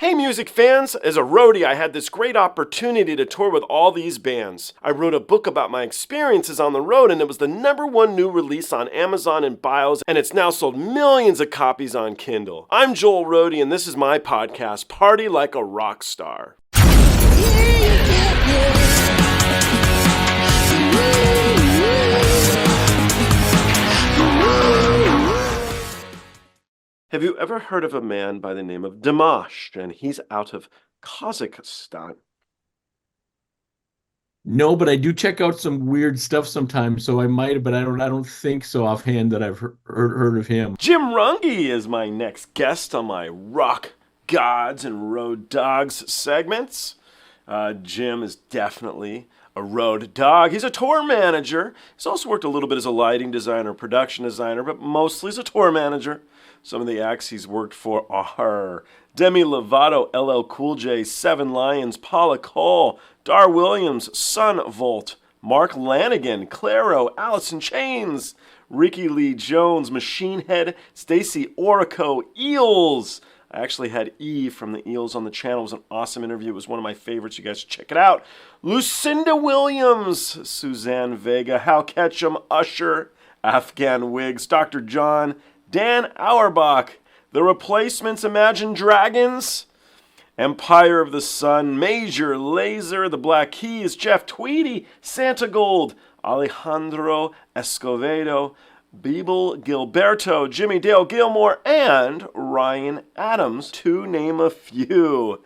Hey music fans, as a roadie I had this great opportunity to tour with all these bands. I wrote a book about my experiences on the road and it was the #1 new release on Amazon and Bios and it's now sold millions of copies on Kindle. I'm Joel Roadie and this is my podcast, Party Like a Rock Star. Have you ever heard of a man by the name of Dimash? And he's out of Kazakhstan. No, but I do check out some weird stuff sometimes, so I might, but I don't think so offhand that I've heard of him. Jim Runge is my next guest on my Rock Gods and Road Dogs segments. Jim is definitely a road dog. He's a tour manager. He's also worked a little bit as a lighting designer, production designer, but mostly as a tour manager. Some of the acts he's worked for are Demi, Lovato, LL Cool J, Seven Lions, Paula Cole, Dar Williams, Sun Volt, Mark Lanegan, Clairo, Alice in Chains, Ricki Lee Jones, Machine Head, Stacy, Orrico, Eels. I actually had E from the Eels on the channel. It was an awesome interview. It was one of my favorites. You guys should check it out. Lucinda Williams, Suzanne, Vega, Ketchum, Usher, Afghan, Whigs, Dr. John, Dan Auerbach, The Replacements, Imagine Dragons, Empire of the Sun, Major, Lazer, The Black Keys, Jeff Tweedy, Santigold, Alejandro, Escovedo, Bebel, Gilberto, Jimmie, Dale, Gilmore, and Ryan Adams, to name a few.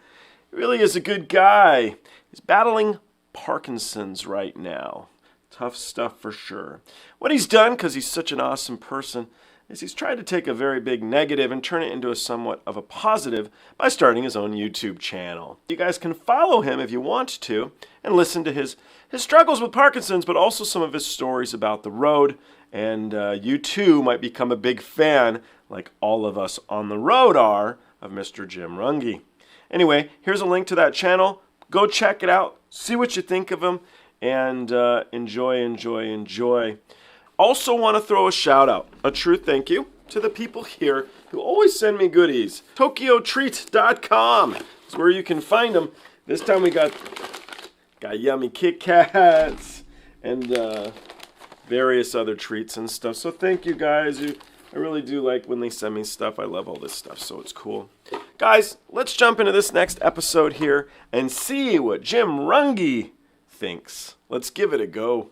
He really is a good guy. He's battling Parkinson's right now. Tough stuff for sure. What he's done, because he's such an awesome person, is he's tried to take a very big negative and turn it into a somewhat of a positive by starting his own YouTube channel. You guys can follow him if you want to and listen to his struggles with Parkinson's, but also some of his stories about the road. And you too might become a big fan, like all of us on the road are, of Mr. Jim Runge. Anyway, here's a link to that channel. Go check it out. See what you think of him. And enjoy. Also want to throw a shout out, a true thank you, to the people here who always send me goodies. TokyoTreat.com is where you can find them. This time we got yummy Kit Kats and various other treats and stuff. So thank you guys. I really do like when they send me stuff. I love all this stuff, so it's cool. Guys, let's jump into this next episode here and see what Jim Runge thinks. Let's give it a go.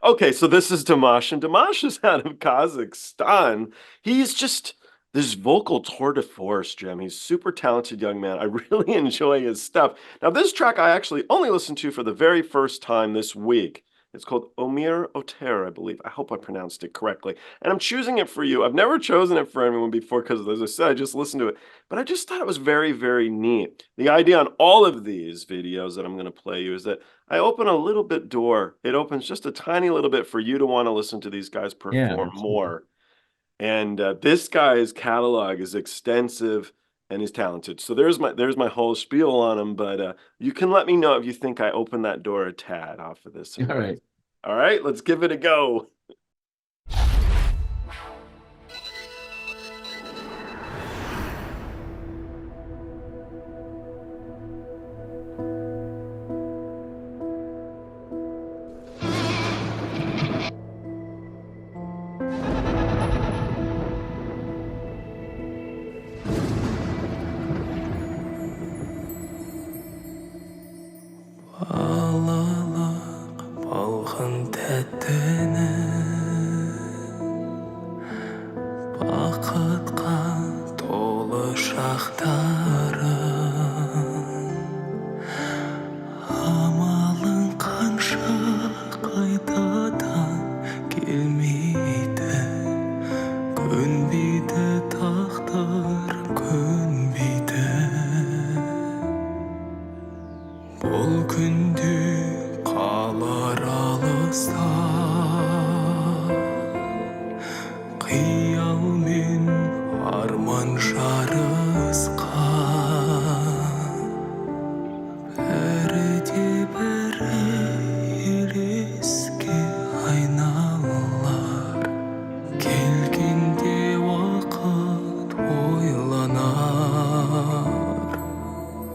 Okay, so this is Dimash, and Dimash is out of Kazakhstan. He's just this vocal tour de force, Jim. He's a super talented young man. I really enjoy his stuff. Now, this track I actually only listened to for the very first time this week. It's called Ómir Óter, I believe. I hope I pronounced it correctly. And I'm choosing it for you. I've never chosen it for anyone before because, as I said, I just listened to it. But I just thought it was very, very neat. The idea on all of these videos that I'm going to play you is that I open a little bit door. It opens just a tiny little bit for you to want to listen to these guys perform more. And this guy's catalog is extensive and he's talented. So there's my whole spiel on him. But you can let me know if you think I opened that door a tad off of this. All right, let's give it a go. Балалық болғын тәттіні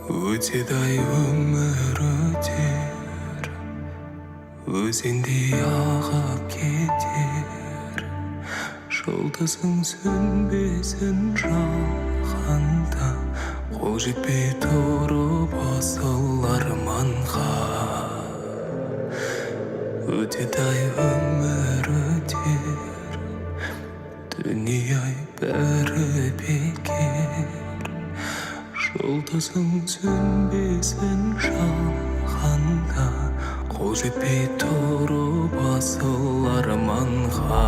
Öteday ömür öter, özünde ağıp keter. Жолдасың сөнбесін жағанда, қол жетпей тұрып асыл арманға. Өтеді-ай өмір өтер, дүние-ай бәрі бекер. Жолдасың сөнбесін жағанда, қол жетпей тұрып асыл арманға.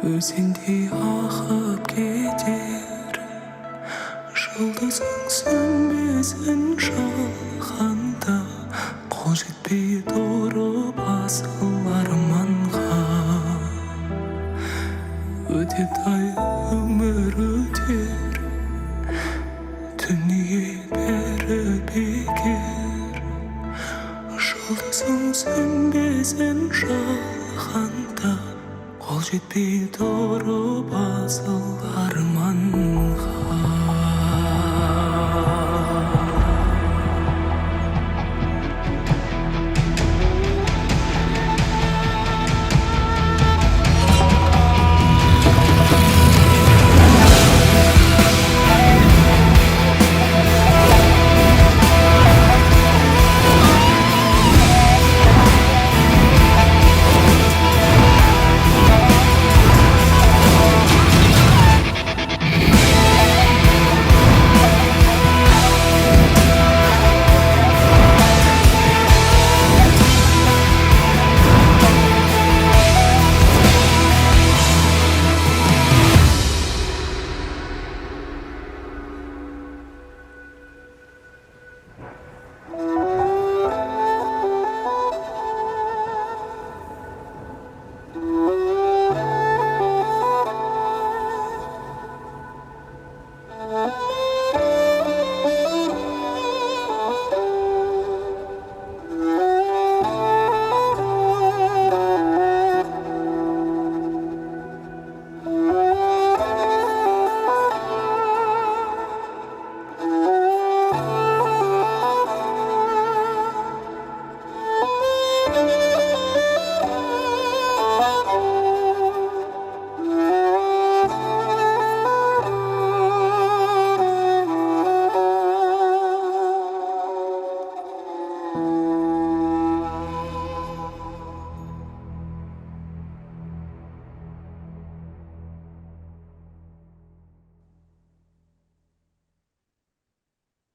Өзенде ағып кетер, жұлдызың сөнбесін жағанда, қол жетпей тұрып асыл арманға. Өтеді-ай өмір өтер, дүние бәрі бекер. Жұлдызың сөнбесін жағанда, қол жетпей тұрып асыл арманға.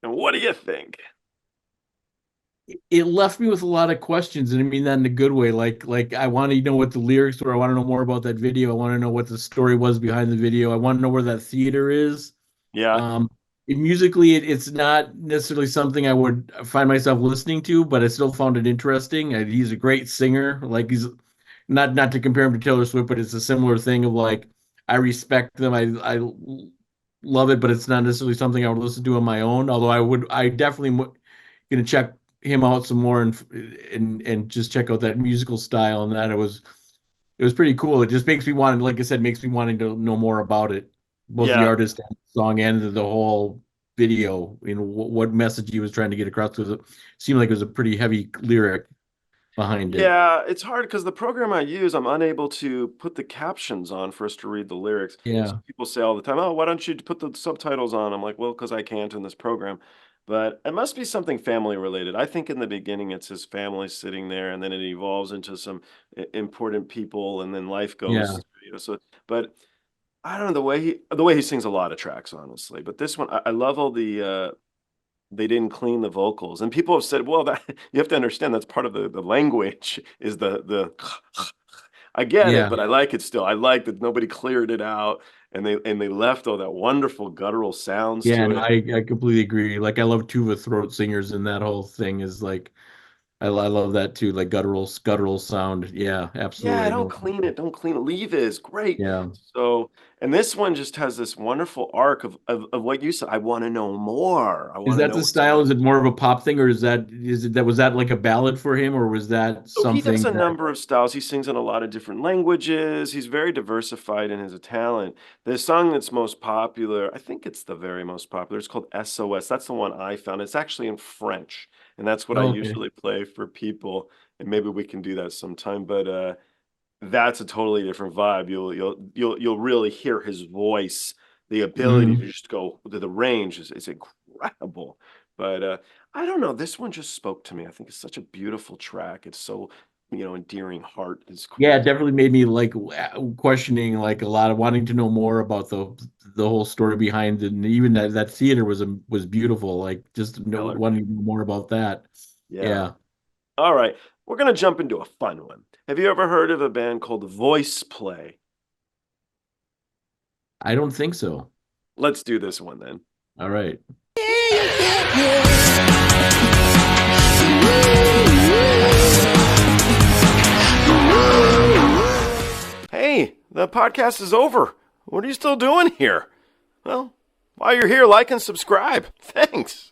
And what do you think? It left me with a lot of questions, and I mean that in a good way. Like I want to know what the lyrics were. I want to know more about that video. I want to know what the story was behind the video. I want to know where that theater is. Yeah. Musically, it's not necessarily something I would find myself listening to, but I still found it interesting. He's a great singer. Like he's not to compare him to Taylor Swift, but it's a similar thing of like I respect them. I love it, but it's not necessarily something I would listen to on my own. Although I definitely gonna check him out some more and just check out that musical style and that it was pretty cool. It just makes me want, like I said, makes me wanting to know more about it, both the Yeah. artist and the song and the whole video. You know what message he was trying to get across, because it seemed like it was a pretty heavy lyric. behind it. Yeah, it's hard because the program I use, I'm unable to put the captions on for us to read the lyrics. So Yeah. people say all the time, "Oh, why don't you put the subtitles on?" I'm like, "Well, because I can't in this program." But it must be something family related. I think in the beginning it's his family sitting there, and then it evolves into some important people, and then life Yeah. goes, so. But I don't know the way he sings a lot of tracks, honestly. But this one, I love all the they didn't clean the vocals. And people have said, well, that you have to understand that's part of the language is the I get it, Yeah. but I like it still. I like that nobody cleared it out and they left all that wonderful guttural sounds Yeah, to and it. I completely agree. Like I love tuba throat singers, and that whole thing is like I love that too, like guttural sound. Yeah, Yeah, absolutely. I don't know. clean it. Don't clean it. Leave it is great. Yeah. So, and this one just has this wonderful arc of what you said. I want to know more. I Is want to that know the what's style? going Is it more of a pop thing, or was that like a ballad for him, or was that So he does something a that number of styles. He sings in a lot of different languages. He's very diversified in his talent. The song that's most popular, I think it's the very most popular. It's called SOS. That's the one I found. It's actually in French, and that's what I oh, okay. usually play for people. And maybe we can do that sometime. But that's a totally different vibe. You'll really hear his voice. The ability to Mhm. just go to the range is incredible. But I don't know. This one just spoke to me. I think it's such a beautiful track. It's so, endearing. Heart is Yeah, it cool. definitely made me like questioning like a lot of wanting to know more about the whole story behind it, and even that theater was beautiful. Like just Stellar. wanting to know more about that. Yeah. Yeah, All right. We're gonna jump into a fun one. Have you ever heard of a band called Voice Play? I don't think so. Let's do this one then. All right. Hey, the podcast is over. What are you still doing here? Well, while you're here, like and subscribe. Thanks.